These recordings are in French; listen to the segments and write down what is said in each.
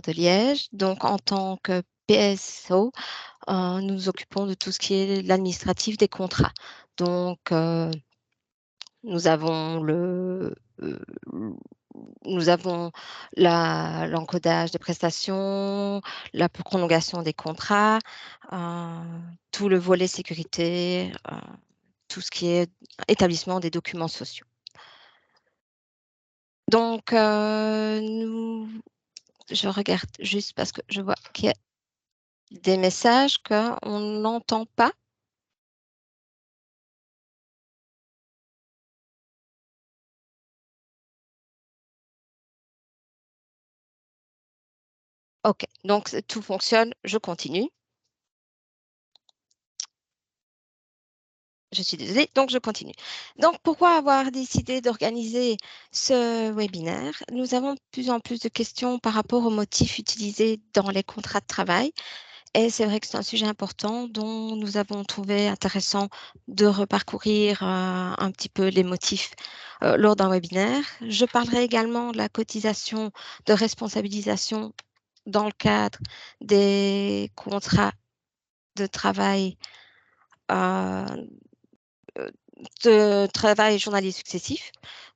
de Liège. Donc, en tant que PSO, nous nous occupons de tout ce qui est l'administratif des contrats. Donc, nous avons euh, nous avons l'encodage des prestations, la prolongation des contrats, tout le volet sécurité, tout ce qui est établissement des documents sociaux. Donc, je regarde juste parce que je vois qu'il y a des messages qu'on n'entend pas. OK, donc tout fonctionne, je continue. Je suis désolée, donc je continue. Donc, pourquoi avoir décidé d'organiser ce webinaire? Nous avons de plus en plus de questions par rapport aux motifs utilisés dans les contrats de travail. Et c'est vrai que c'est un sujet important dont nous avons trouvé intéressant de reparcourir un petit peu les motifs lors d'un webinaire. Je parlerai également de la cotisation de responsabilisation dans le cadre des contrats de travail euh, de travail journalier successif.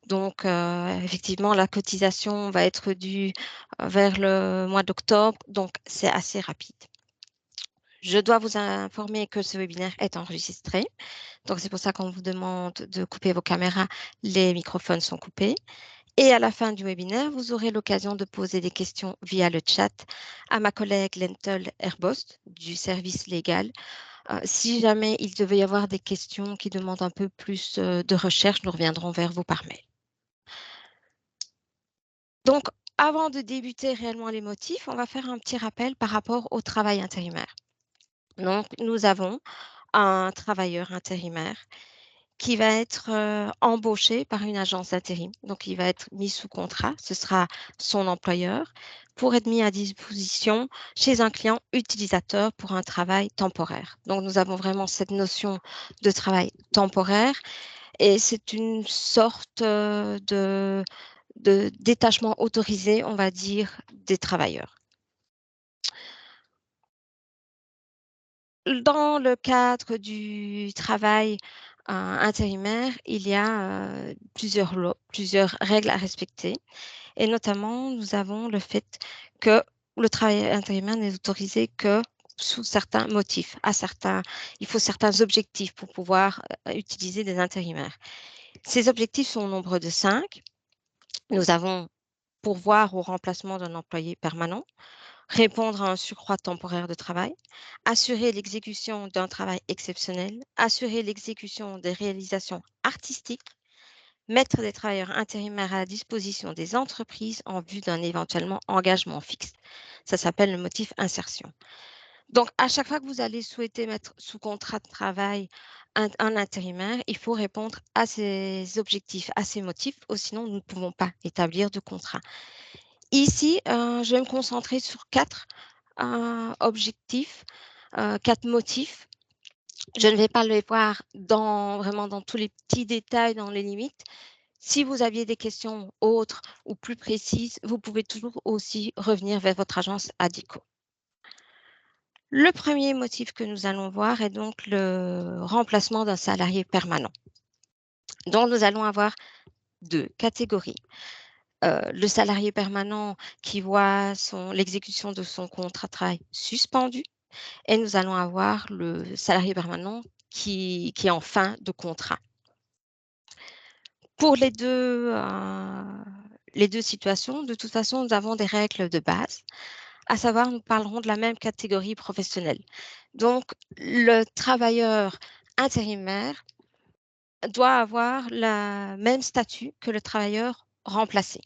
Donc, effectivement, la cotisation va être due vers le mois d'octobre, donc c'est assez rapide. Je dois vous informer que ce webinaire est enregistré. Donc, c'est pour ça qu'on vous demande de couper vos caméras. Les microphones sont coupés. Et à la fin du webinaire, vous aurez l'occasion de poser des questions via le chat à ma collègue Lentel Herbost du service légal. Si jamais il devait y avoir des questions qui demandent un peu plus de recherche, nous reviendrons vers vous par mail. Donc, avant de débuter réellement les motifs, on va faire un petit rappel par rapport au travail intérimaire. Donc, nous avons un travailleur intérimaire qui va être embauché par une agence d'intérim. Donc, il va être mis sous contrat. Ce sera son employeur pour être mis à disposition chez un client utilisateur pour un travail temporaire. Donc, nous avons vraiment cette notion de travail temporaire et c'est une sorte de détachement autorisé, on va dire, des travailleurs. Dans le cadre du travail intérimaire, il y a plusieurs règles à respecter. Et notamment, nous avons le fait que le travail intérimaire n'est autorisé que sous certains motifs. Il faut certains objectifs pour pouvoir utiliser des intérimaires. Ces objectifs sont au nombre de 5. Nous avons pourvoir au remplacement d'un employé permanent, répondre à un surcroît temporaire de travail, assurer l'exécution d'un travail exceptionnel, assurer l'exécution des réalisations artistiques, mettre des travailleurs intérimaires à la disposition des entreprises en vue d'un éventuellement engagement fixe. Ça s'appelle le motif insertion. Donc, à chaque fois que vous allez souhaiter mettre sous contrat de travail un intérimaire, il faut répondre à ces objectifs, à ces motifs, ou sinon nous ne pouvons pas établir de contrat. Ici, je vais me concentrer sur 4 objectifs, 4 motifs. Je ne vais pas les voir vraiment dans tous les petits détails, dans les limites. Si vous aviez des questions autres ou plus précises, vous pouvez toujours aussi revenir vers votre agence ADICO. Le premier motif que nous allons voir est donc le remplacement d'un salarié permanent. Donc, nous allons avoir 2 catégories. Le salarié permanent qui voit l'exécution de son contrat de travail suspendu et nous allons avoir le salarié permanent qui est en fin de contrat. Pour les deux situations, de toute façon, nous avons des règles de base, à savoir, nous parlerons de la même catégorie professionnelle. Donc, le travailleur intérimaire doit avoir le même statut que le travailleur remplacé.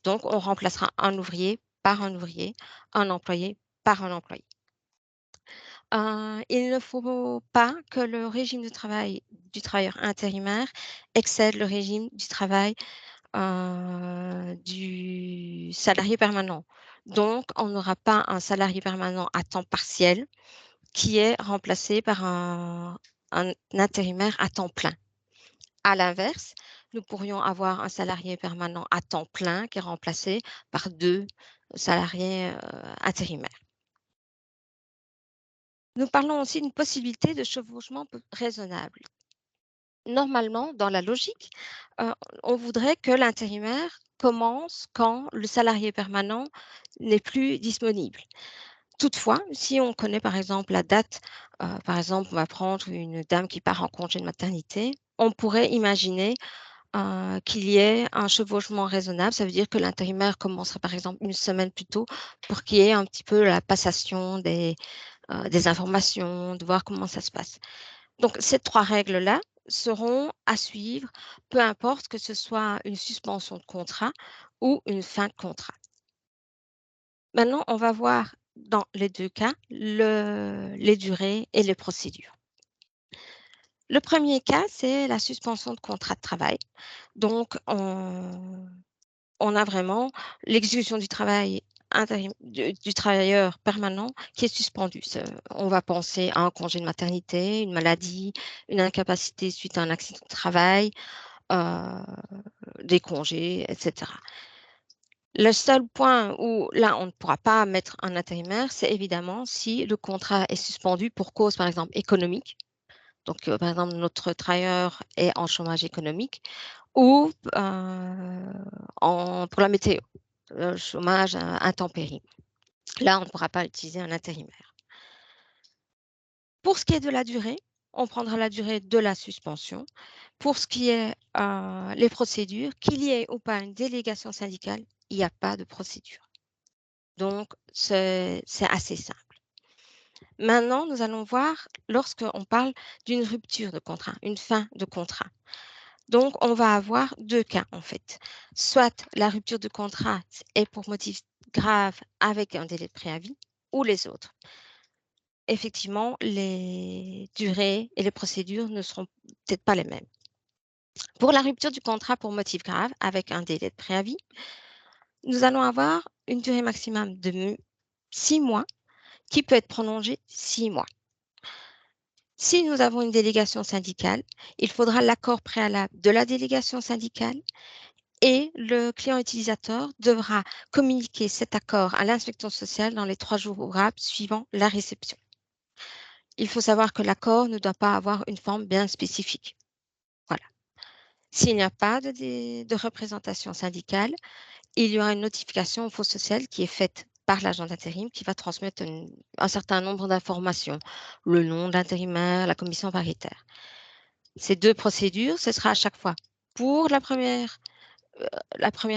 Donc, on remplacera un ouvrier par un ouvrier, un employé par un employé. Il ne faut pas que le régime de travail du travailleur intérimaire excède le régime du travail du salarié permanent. Donc, on n'aura pas un salarié permanent à temps partiel qui est remplacé par un intérimaire à temps plein. À l'inverse, nous pourrions avoir un salarié permanent à temps plein qui est remplacé par 2 salariés, intérimaires. Nous parlons aussi d'une possibilité de chevauchement raisonnable. Normalement, dans la logique, heu, on voudrait que l'intérimaire commence quand le salarié permanent n'est plus disponible. Toutefois, si on connaît par exemple la date, par exemple, on va prendre une dame qui part en congé de maternité, on pourrait imaginer, qu'il y ait un chevauchement raisonnable. Ça veut dire que l'intérimaire commencerait par exemple une semaine plus tôt pour qu'il y ait un petit peu la passation des informations, de voir comment ça se passe. Donc ces 3 règles-là seront à suivre, peu importe que ce soit une suspension de contrat ou une fin de contrat. Maintenant, on va voir dans les 2 cas les durées et les procédures. Le premier cas, c'est la suspension de contrat de travail. Donc on a vraiment l'exécution du travail du travailleur permanent qui est suspendu. On va penser à un congé de maternité, une maladie, une incapacité suite à un accident de travail, heu, des congés et cetera. Le seul point où là, on ne pourra pas mettre un intérimaire, c'est évidemment si le contrat est suspendu pour cause, par exemple, économique. Donc, par exemple, notre travailleur est en chômage économique ou, pour la météo, chômage, intempéries. Là, on ne pourra pas utiliser un intérimaire. Pour ce qui est de la durée, on prendra la durée de la suspension. Pour ce qui est, les procédures, qu'il y ait ou pas une délégation syndicale, il n'y a pas de procédure. Donc c'est assez simple. Maintenant, nous allons voir lorsqu'on parle d'une rupture de contrat, une fin de contrat. Donc on va avoir 2 cas en fait. Soit la rupture de contrat est pour motif grave avec un délai de préavis ou les autres. Effectivement, les durées et les procédures ne seront peut-être pas les mêmes. Pour la rupture du contrat pour motif grave avec un délai de préavis, nous allons avoir une durée maximum de 6 mois qui peut être prolongée 6 mois. Si nous avons une délégation syndicale, il faudra l'accord préalable de la délégation syndicale et le client utilisateur devra communiquer cet accord à l'inspection sociale dans les 3 jours ouvrables suivant la réception. Il faut savoir que l'accord ne doit pas avoir une forme bien spécifique. Voilà. S'il n'y a pas de représentation syndicale, il y aura une notification au Fonds social qui est faite par l'agent d'intérim qui va transmettre un certain nombre d'informations, le nom de l'intérimaire, la commission paritaire. Ces 2 procédures, ce sera à chaque fois pour la première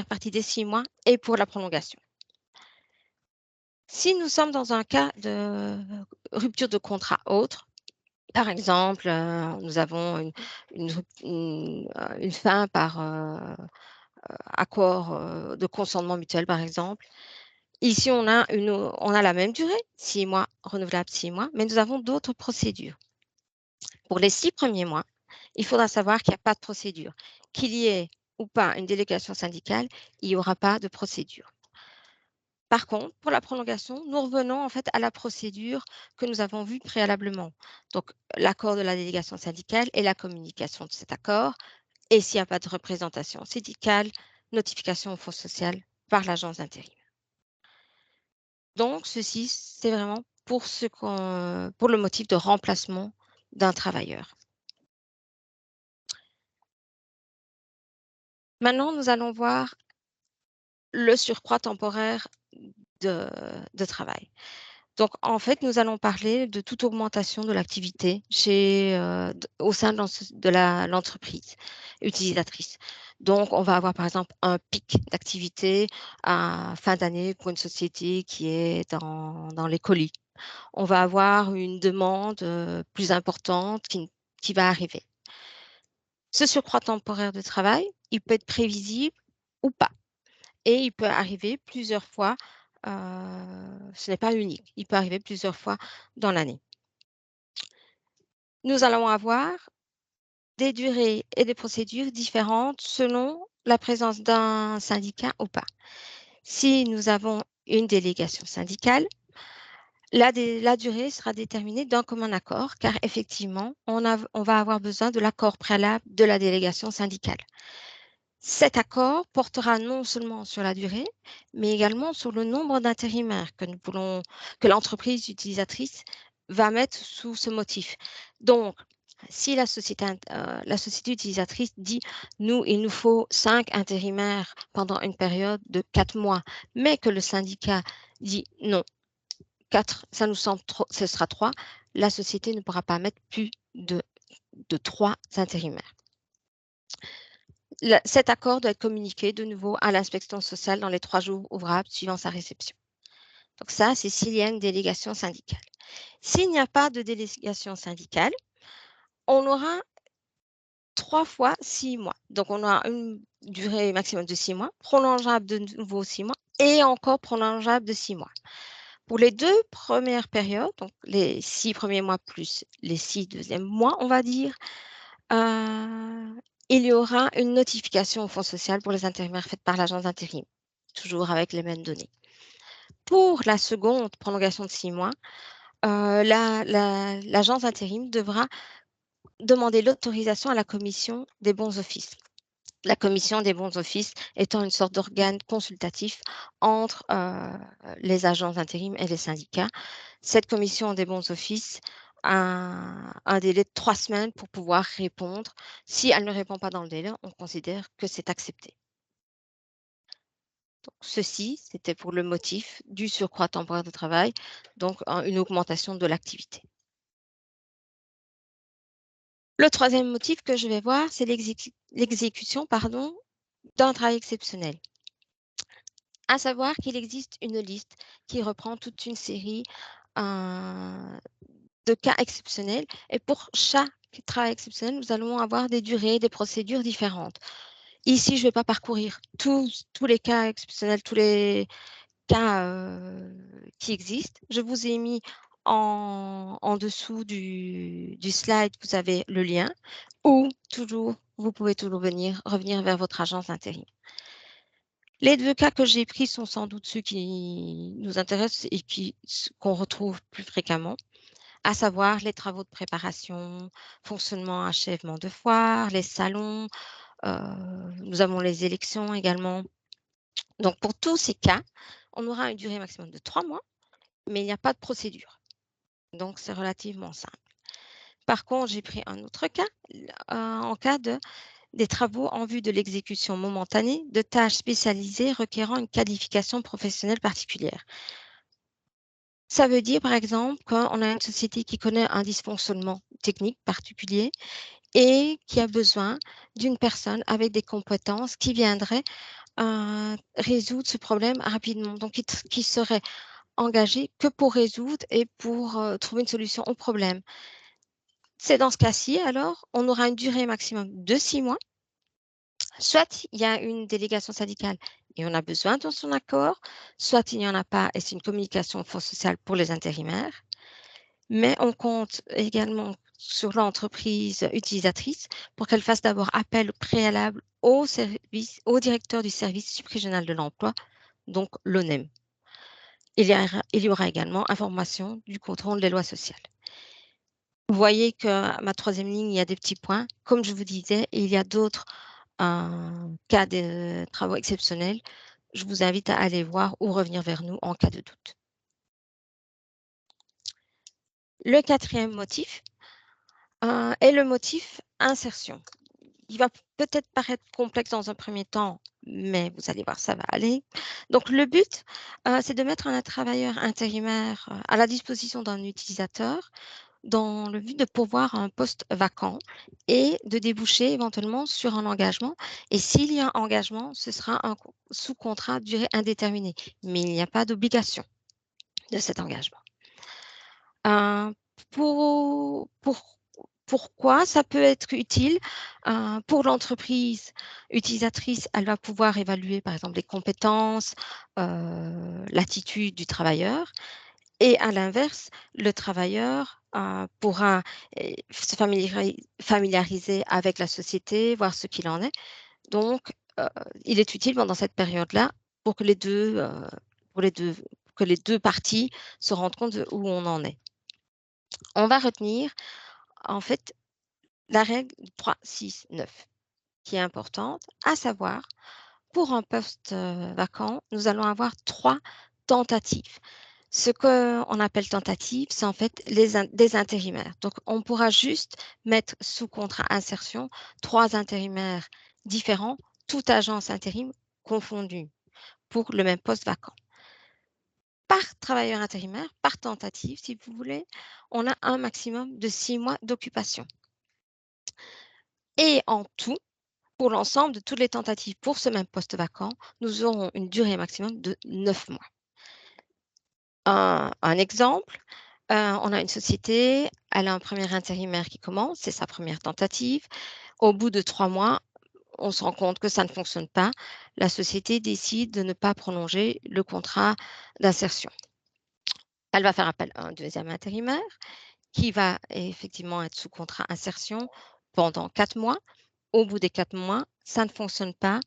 partie des 6 mois et pour la prolongation. Si nous sommes dans un cas de rupture de contrat autre, par exemple, nous avons une fin par, accord, de consentement mutuel, par exemple. Ici, on a la même durée, 6 mois, renouvelable 6 mois, mais nous avons d'autres procédures. Pour les 6 premiers mois, il faudra savoir qu'il n'y a pas de procédure. Qu'il y ait ou pas une délégation syndicale, il n'y aura pas de procédure. Par contre, pour la prolongation, nous revenons en fait à la procédure que nous avons vue préalablement. Donc, l'accord de la délégation syndicale et la communication de cet accord. Et s'il n'y a pas de représentation syndicale, notification au Fonds social par l'agence d'intérim. Donc, ceci, c'est vraiment pour le motif de remplacement d'un travailleur. Maintenant, nous allons voir le surcroît temporaire de travail. Donc en fait, nous allons parler de toute augmentation de l'activité au sein de l'entreprise utilisatrice. Donc on va avoir par exemple un pic d'activité à fin d'année pour une société qui est dans les colis. On va avoir une demande, plus importante qui va arriver. Ce surcroît temporaire de travail, il peut être prévisible ou pas. Et il peut arriver plusieurs fois, ce n'est pas unique, il peut arriver plusieurs fois dans l'année. Nous allons avoir des durées et des procédures différentes selon la présence d'un syndicat ou pas. Si nous avons une délégation syndicale, La durée sera déterminée d'un commun accord, car effectivement, on va avoir besoin de l'accord préalable de la délégation syndicale. Cet accord portera non seulement sur la durée, mais également sur le nombre d'intérimaires que l'entreprise utilisatrice va mettre sous ce motif. Donc, si la société utilisatrice dit, nous, il nous faut 5 intérimaires pendant une période de 4 mois, mais que le syndicat dit non, 4, ça nous semble trop, ce sera 3, la société ne pourra pas mettre plus de 3 intérimaires. Cet accord doit être communiqué de nouveau à l'inspection sociale dans les 3 jours ouvrables suivant sa réception. Donc ça, c'est s'il y a une délégation syndicale. S'il n'y a pas de délégation syndicale, on aura 3 fois 6 mois. Donc on aura une durée maximum de 6 mois, prolongeable de nouveau 6 mois et encore prolongeable de 6 mois. Pour les 2 premières périodes, donc les 6 premiers mois plus les 6 deuxièmes mois, on va dire, il y aura une notification au fonds social pour les intérimaires faite par l'agence d'intérim, toujours avec les mêmes données. Pour la seconde prolongation de 6 mois, l'agence d'intérim devra demander l'autorisation à la commission des bons offices. La commission des bons offices étant une sorte d'organe consultatif entre les agences d'intérim et les syndicats. Cette commission des bons offices a un délai de 3 semaines pour pouvoir répondre. Si elle ne répond pas dans le délai, on considère que c'est accepté. Donc, ceci, c'était pour le motif du surcroît temporaire de travail, donc une augmentation de l'activité. Le troisième motif que je vais voir, c'est l'exécution d'un travail exceptionnel. À savoir qu'il existe une liste qui reprend toute une série de cas exceptionnels et pour chaque travail exceptionnel, nous allons avoir des durées, des procédures différentes. Ici, je ne vais pas parcourir tous les cas exceptionnels, tous les cas qui existent. Je vous ai mis en dessous du slide, vous avez le lien ou vous pouvez toujours revenir vers votre agence d'intérim. Les 2 cas que j'ai pris sont sans doute ceux qui nous intéressent et qu'on retrouve plus fréquemment, à savoir les travaux de préparation, fonctionnement, achèvement de foire, les salons, nous avons les élections également. Donc pour tous ces cas, on aura une durée maximum de 3 mois, mais il n'y a pas de procédure. Donc c'est relativement simple. Par contre, j'ai pris un autre cas, en cas des travaux en vue de l'exécution momentanée de tâches spécialisées requérant une qualification professionnelle particulière. Ça veut dire, par exemple, qu'on a une société qui connaît un dysfonctionnement technique particulier et qui a besoin d'une personne avec des compétences qui viendrait résoudre ce problème rapidement. Donc, qui serait engagé que pour résoudre et pour trouver une solution au problème. C'est dans ce cas-ci, alors, on aura une durée maximum de 6 mois. Soit il y a une délégation syndicale et on a besoin de son accord, soit il n'y en a pas et c'est une communication au fonds social pour les intérimaires. Mais on compte également sur l'entreprise utilisatrice pour qu'elle fasse d'abord appel préalable au directeur du service suprégional de l'emploi, donc l'ONEM. Il y aura également information du contrôle des lois sociales. Vous voyez qu'à ma troisième ligne, il y a des petits points. Comme je vous disais, il y a d'autres cas de travaux exceptionnels. Je vous invite à aller voir ou revenir vers nous en cas de doute. Le quatrième motif est le motif insertion. Il va peut-être paraître complexe dans un premier temps, mais vous allez voir, ça va aller. Donc, le but, c'est de mettre un travailleur intérimaire à la disposition d'un utilisateur dans le but de pourvoir un poste vacant et de déboucher éventuellement sur un engagement. Et s'il y a un engagement, ce sera un sous contrat durée indéterminée, mais il n'y a pas d'obligation de cet engagement. Pourquoi ça peut être utile pour l'entreprise utilisatrice, elle va pouvoir évaluer par exemple les compétences, l'attitude du travailleur et à l'inverse, le travailleur pourra se familiariser avec la société, voir ce qu'il en est. Donc, il est utile pendant cette période-là pour que les deux que les 2 parties se rendent compte de où on en est. On va retenir, en fait, la règle 3-6-9 qui est importante, à savoir, pour un poste, vacant, nous allons avoir 3 tentatives. Ce qu'on appelle tentative, c'est en fait des intérimaires. Donc, on pourra juste mettre sous contrat insertion 3 intérimaires différents, toute agence intérim confondue, pour le même poste vacant. Par travailleur intérimaire, par tentative, si vous voulez, on a un maximum de 6 mois d'occupation. Et en tout, pour l'ensemble de toutes les tentatives pour ce même poste vacant, nous aurons une durée maximum de 9 mois. Un exemple, on a une société, elle a un premier intérimaire qui commence, c'est sa première tentative. Au bout de 3 mois, on se rend compte que ça ne fonctionne pas. La société décide de ne pas prolonger le contrat d'insertion. Elle va faire appel à un deuxième intérimaire qui va effectivement être sous contrat insertion pendant 4 mois. Au bout des 4 mois, ça ne fonctionne pas,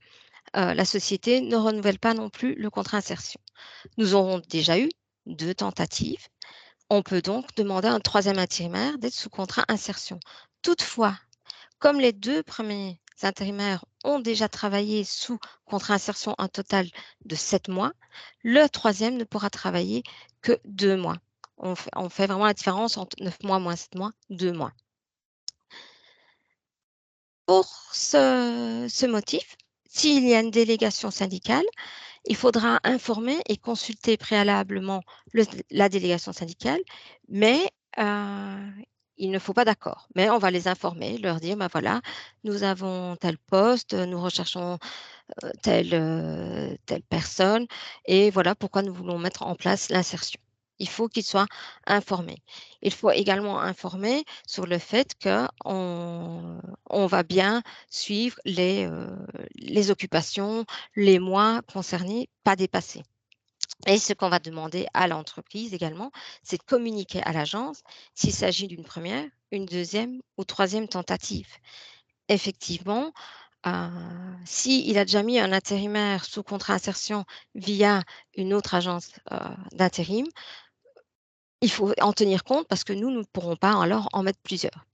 la société ne renouvelle pas non plus le contrat insertion. Nous aurons déjà eu 2 tentatives. On peut donc demander à un troisième intérimaire d'être sous contrat insertion. Toutefois, comme les 2 premiers intérimaires ont déjà travaillé sous contrat insertion un total de 7 mois, le troisième ne pourra travailler que 2 mois. On fait vraiment la différence entre 9 mois moins 7 mois, 2 mois. Pour ce motif, s'il y a une délégation syndicale, il faudra informer et consulter préalablement la délégation syndicale, mais il ne faut pas d'accord. Mais on va les informer, leur dire, ben voilà, nous avons tel poste, nous recherchons telle personne et voilà pourquoi nous voulons mettre en place l'insertion. Il faut qu'ils soient informés. Il faut également informer sur le fait qu'on va bien suivre les occupations, les mois concernés, pas dépassés. Et ce qu'on va demander à l'entreprise également, c'est de communiquer à l'agence s'il s'agit d'une première, une deuxième ou troisième tentative. Effectivement, s'il a déjà mis un intérimaire sous contrat insertion via une autre agence, d'intérim, il faut en tenir compte parce que nous ne pourrons pas alors en mettre plusieurs.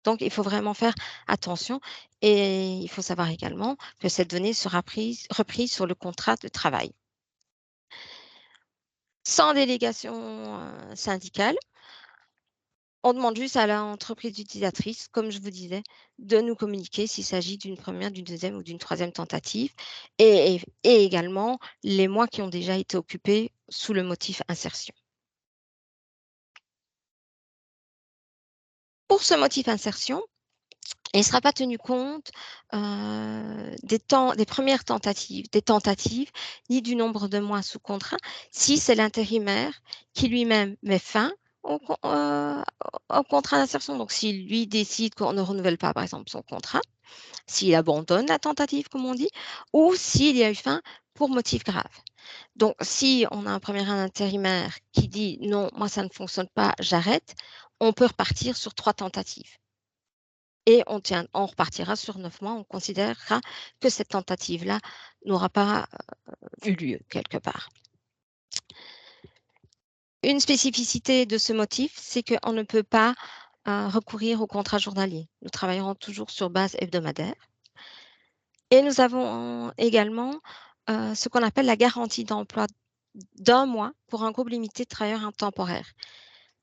Donc il faut vraiment faire attention et il faut savoir également que cette donnée sera reprise sur le contrat de travail. Sans délégation, syndicale, on demande juste à l'entreprise utilisatrice, comme je vous disais, de nous communiquer s'il s'agit d'une première, d'une deuxième ou d'une troisième tentative et également les mois qui ont déjà été occupés sous le motif insertion. Pour ce motif insertion, il ne sera pas tenu compte, des premières tentatives, des tentatives, ni du nombre de mois sous contrat, si c'est l'intérimaire qui lui-même met fin au contrat d'insertion. Donc s'il lui décide qu'on ne renouvelle pas, par exemple, son contrat, s'il abandonne la tentative, comme on dit, ou s'il y a eu fin pour motif grave. Donc si on a un premier intérimaire qui dit: «Non, moi ça ne fonctionne pas, j'arrête», on peut repartir sur 3 tentatives. Et on repartira sur 9 mois, on considérera que cette tentative-là n'aura pas, eu lieu quelque part. Une spécificité de ce motif, c'est qu'on ne peut pas, recourir au contrat journalier. Nous travaillerons toujours sur base hebdomadaire et nous avons également, ce qu'on appelle la garantie d'emploi d'1 mois pour un groupe limité de travailleurs temporaires.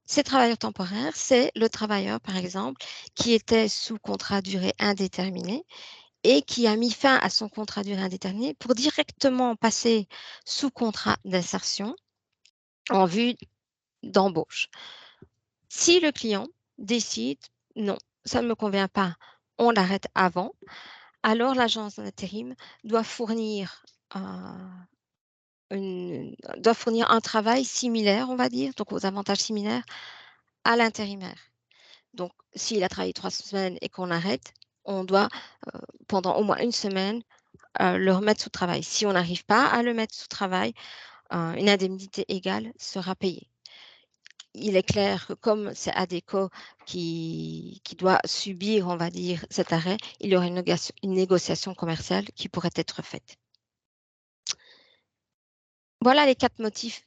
Ces travailleurs temporaires, c'est le travailleur, par exemple, qui était sous contrat à durée indéterminée et qui a mis fin à son contrat à durée indéterminée pour directement passer sous contrat d'insertion en vue d'embauche. Si le client décide: «Non, ça ne me convient pas, on l'arrête avant», alors l'agence d'intérim doit fournir, un travail similaire, on va dire, donc aux avantages similaires à l'intérimaire. Donc s'il a travaillé 3 semaines et qu'on arrête, on doit, pendant au moins 1 semaine, le remettre sous travail. Si on n'arrive pas à le mettre sous travail, une indemnité égale sera payée. Il est clair que comme c'est Adecco qui doit subir, on va dire, cet arrêt, il y aura une négociation commerciale qui pourrait être faite. Voilà les 4 motifs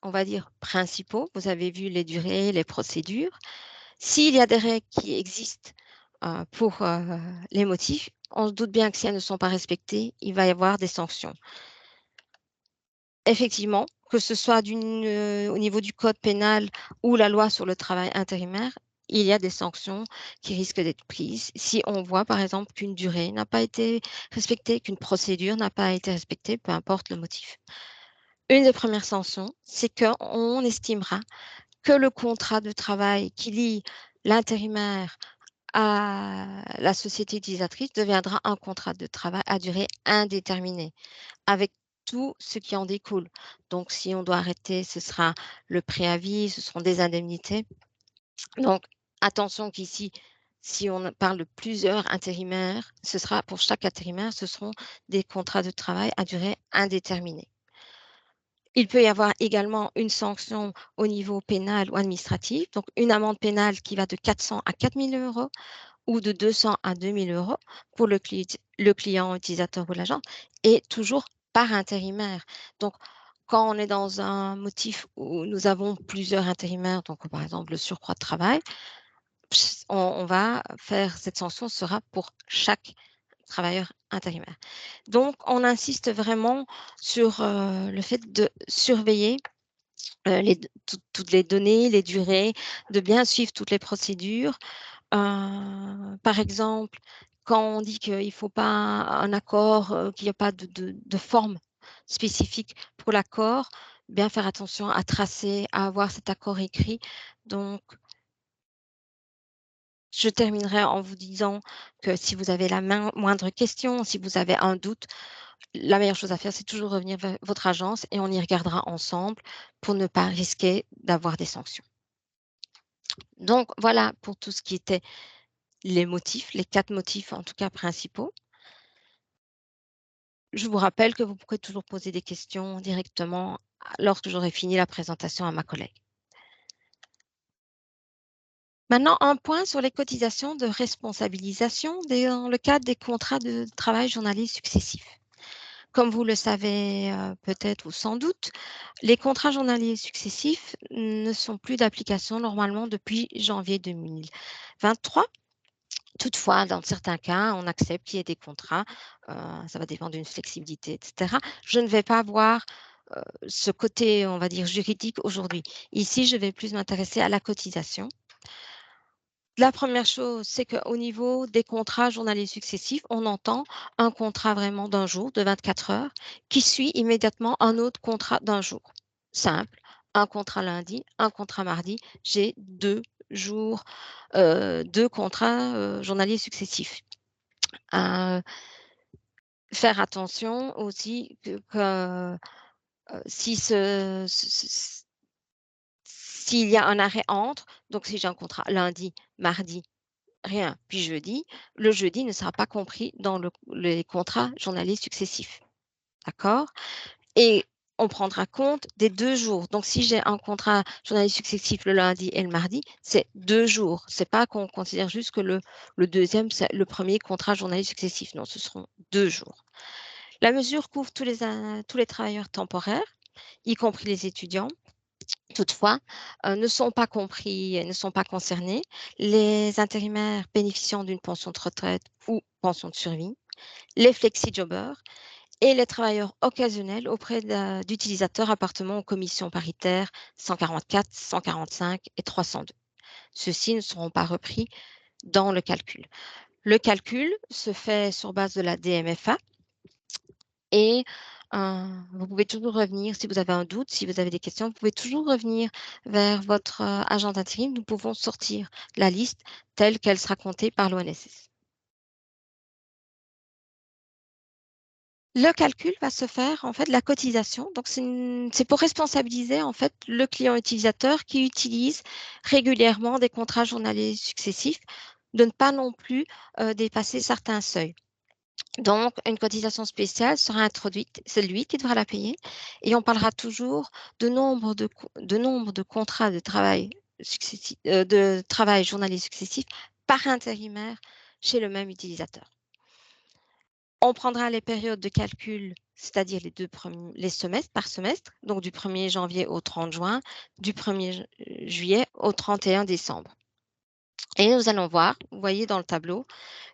on va dire, principaux. Vous avez vu les durées, les procédures. S'il y a des règles qui existent pour les motifs, on se doute bien que si elles ne sont pas respectées, il va y avoir des sanctions. Effectivement, que ce soit au niveau du code pénal ou la loi sur le travail intérimaire, il y a des sanctions qui risquent d'être prises si on voit, par exemple, qu'une durée n'a pas été respectée, qu'une procédure n'a pas été respectée, peu importe le motif. Une des premières sanctions, c'est qu'on estimera que le contrat de travail qui lie l'intérimaire à la société utilisatrice deviendra un contrat de travail à durée indéterminée, avec tout ce qui en découle. Donc, si on doit arrêter, ce sera le préavis, ce seront des indemnités. Donc, attention qu'ici, si on parle de plusieurs intérimaires, ce sera pour chaque intérimaire, ce seront des contrats de travail à durée indéterminée. Il peut y avoir également une sanction au niveau pénal ou administratif, donc une amende pénale qui va de 400 à 4 000 € ou de 200 à 2 000 € pour le client utilisateur ou l'agent, et toujours par intérimaire. Donc, quand on est dans un motif où nous avons plusieurs intérimaires, donc par exemple le surcroît de travail, on va faire cette sanction sera pour chaque travailleur intérimaire. Donc, on insiste vraiment sur le fait de surveiller toutes les données, les durées, de bien suivre toutes les procédures. Par exemple, quand on dit qu'il ne faut pas un accord, qu'il n'y a pas de forme spécifique pour l'accord, bien faire attention à tracer, à avoir cet accord écrit. Donc, je terminerai en vous disant que si vous avez la moindre question, si vous avez un doute, la meilleure chose à faire, c'est toujours revenir vers votre agence et on y regardera ensemble pour ne pas risquer d'avoir des sanctions. Donc voilà pour tout ce qui était les motifs, les 4 motifs en tout cas principaux. Je vous rappelle que vous pourrez toujours poser des questions directement lorsque j'aurai fini la présentation à ma collègue. Maintenant, un point sur les cotisations de responsabilisation dans le cadre des contrats de travail journalier successifs. Comme vous le savez peut-être ou sans doute, les contrats journaliers successifs ne sont plus d'application normalement depuis janvier 2023. Toutefois, dans certains cas, on accepte qu'il y ait des contrats, ça va dépendre d'une flexibilité et cetera. Je ne vais pas voir, ce côté, on va dire, juridique aujourd'hui. Ici, je vais plus m'intéresser à la cotisation. La première chose, c'est qu'au niveau des contrats journaliers successifs, on entend un contrat vraiment d'un jour, de 24 heures, qui suit immédiatement un autre contrat d'un jour. Simple, un contrat lundi, un contrat mardi, j'ai 2 jours, 2 contrats, journaliers successifs. Faire attention aussi que, si s'il y a un arrêt entre, donc si j'ai un contrat lundi, mardi, rien, puis jeudi, le jeudi ne sera pas compris dans les contrats journaliers successifs. D'accord? Et on prendra compte des 2 jours. Donc si j'ai un contrat journalier successif le lundi et le mardi, c'est 2 jours. C'est pas qu'on considère juste que le 2e, c'est le 1er contrat journalier successif. Non, ce seront 2 jours. La mesure couvre tous les travailleurs temporaires, y compris les étudiants. Toutefois, ne sont pas compris, ne sont pas concernés les intérimaires bénéficiant d'une pension de retraite ou pension de survie, les flexi-jobbers et les travailleurs occasionnels auprès d'utilisateurs appartenant aux commissions paritaires 144, 145 et 302. Ceux-ci ne seront pas repris dans le calcul. Le calcul se fait sur base de la DMFA et vous pouvez toujours revenir si vous avez un doute, si vous avez des questions, vous pouvez toujours revenir vers votre, agent d'intérim. Nous pouvons sortir la liste telle qu'elle sera comptée par l'ONSS. Le calcul va se faire, en fait, la cotisation, donc c'est pour responsabiliser, en fait, le client utilisateur qui utilise régulièrement des contrats journaliers successifs, de ne pas non plus, dépasser certains seuils. Donc une cotisation spéciale sera introduite, c'est lui qui devra la payer et on parlera toujours de nombre de contrats de travail journalier successif par intérimaire chez le même utilisateur. On prendra les périodes de calcul c'est-à-dire les semestres par semestre, donc du 1er janvier au 30 juin, du 1er juillet au 31 décembre. Et nous allons voir, vous voyez dans le tableau,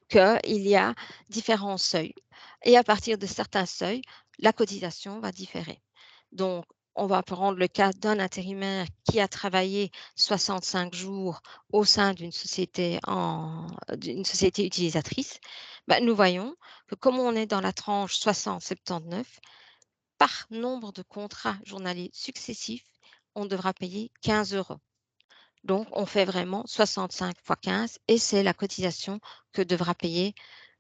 qu'il y a différents seuils. Et à partir de certains seuils, la cotisation va différer. Donc, on va prendre le cas d'un intérimaire qui a travaillé 65 jours au sein d'une société utilisatrice. Ben, nous voyons que comme on est dans la tranche 60-79, par nombre de contrats journaliers successifs, on devra payer 15 euros. Donc, on fait vraiment 65 fois 15 et c'est la cotisation que devra payer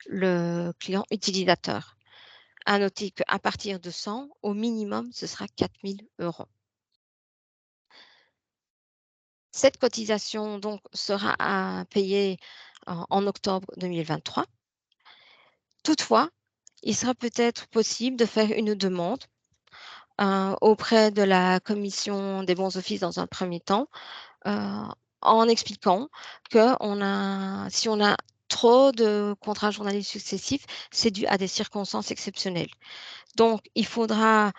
le client utilisateur. À noter qu'à partir de 100, au minimum, ce sera 4 000 euros. Cette cotisation donc sera à payer en octobre 2023. Toutefois, il sera peut-être possible de faire une demande auprès de la commission des bons offices dans un premier temps, euh, en expliquant que si on a trop de contrats journaliers successifs, c'est dû à des circonstances exceptionnelles. Donc, il faudra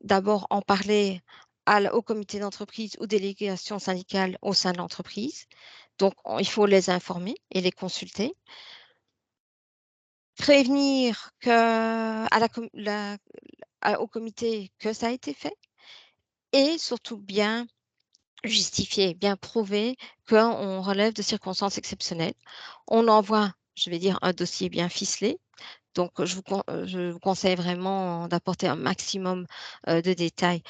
d'abord en parler au comité d'entreprise ou délégation syndicale au sein de l'entreprise. Donc, il faut les informer et les consulter. Prévenir au comité que ça a été fait et surtout bien justifier, bien prouver qu'on relève de circonstances exceptionnelles. On envoie, je vais dire, un dossier bien ficelé. Donc, je vous conseille vraiment d'apporter un maximum de détails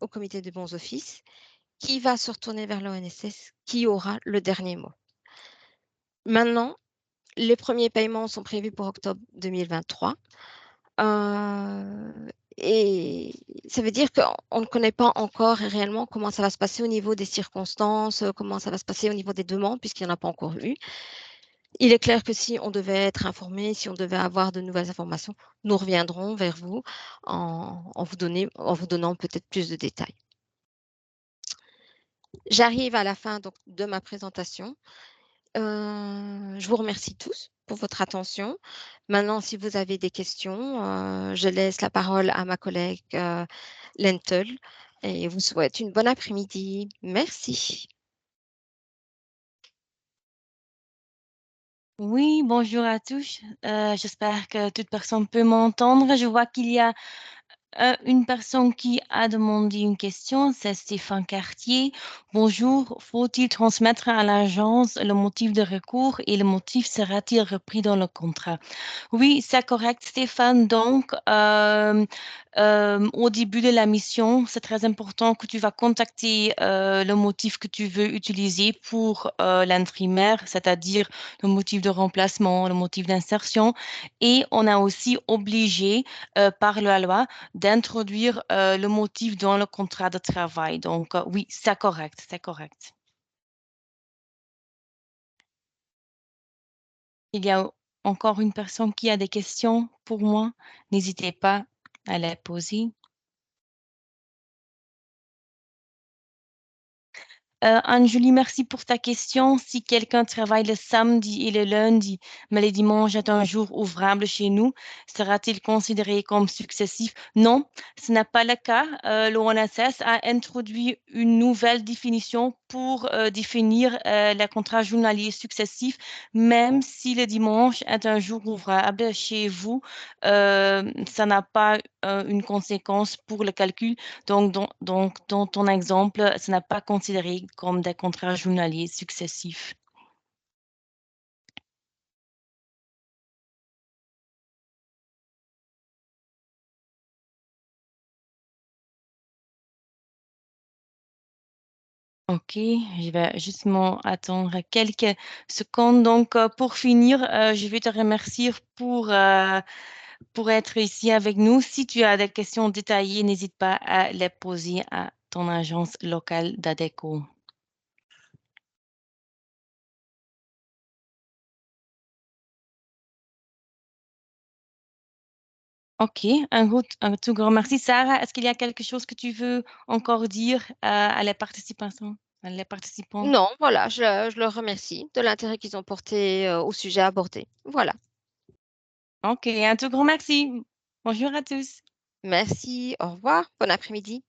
au comité de bons offices qui va se retourner vers l'ONSS qui aura le dernier mot. Maintenant, les premiers paiements sont prévus pour octobre 2023. Et ça veut dire qu'on ne connaît pas encore réellement comment ça va se passer au niveau des circonstances, comment ça va se passer au niveau des demandes, puisqu'il n'y en a pas encore eu. Il est clair que si on devait être informé, si on devait avoir de nouvelles informations, nous reviendrons vers vous en vous donnant peut-être plus de détails. J'arrive à la fin donc, de ma présentation. Je vous remercie tous pour votre attention. Maintenant, si vous avez des questions, je laisse la parole à ma collègue Lentel et vous souhaite une bonne après-midi. Merci. Oui, bonjour à tous. J'espère que toute personne peut m'entendre. Je vois qu'il y a une personne qui a demandé une question, c'est Stéphane Cartier. Bonjour, faut-il transmettre à l'agence le motif de recours et le motif sera-t-il repris dans le contrat? Oui, c'est correct, Stéphane. Donc, au début de la mission, c'est très important que tu vas contacter le motif que tu veux utiliser pour l'intérimaire, c'est-à-dire le motif de remplacement, le motif d'insertion. Et on a aussi obligé par la loi d'introduire le motif dans le contrat de travail. Donc, oui, c'est correct, c'est correct. Il y a encore une personne qui a des questions pour moi. N'hésitez pas à les poser. Anne-Julie, merci pour ta question. Si quelqu'un travaille le samedi et le lundi, mais le dimanche est un jour ouvrable chez nous, sera-t-il considéré comme successif? Non, ce n'est pas le cas. L'ONSS a introduit une nouvelle définition pour définir les contrats journaliers successifs, même si le dimanche est un jour ouvrable chez vous, ça n'a pas une conséquence pour le calcul. Donc, dans ton exemple, ce n'est pas considéré comme des contrats journaliers successifs. Ok, je vais justement attendre quelques secondes. Donc, pour finir, je vais te remercier pour être ici avec nous. Si tu as des questions détaillées, n'hésite pas à les poser à ton agence locale d'ADECO. Ok, un tout grand merci. Sarah, est-ce qu'il y a quelque chose que tu veux encore dire à les participants, à les participants? Non, voilà, je leur remercie de l'intérêt qu'ils ont porté au sujet abordé. Voilà. Ok, un tout grand merci. Bonjour à tous. Merci, au revoir, bon après-midi.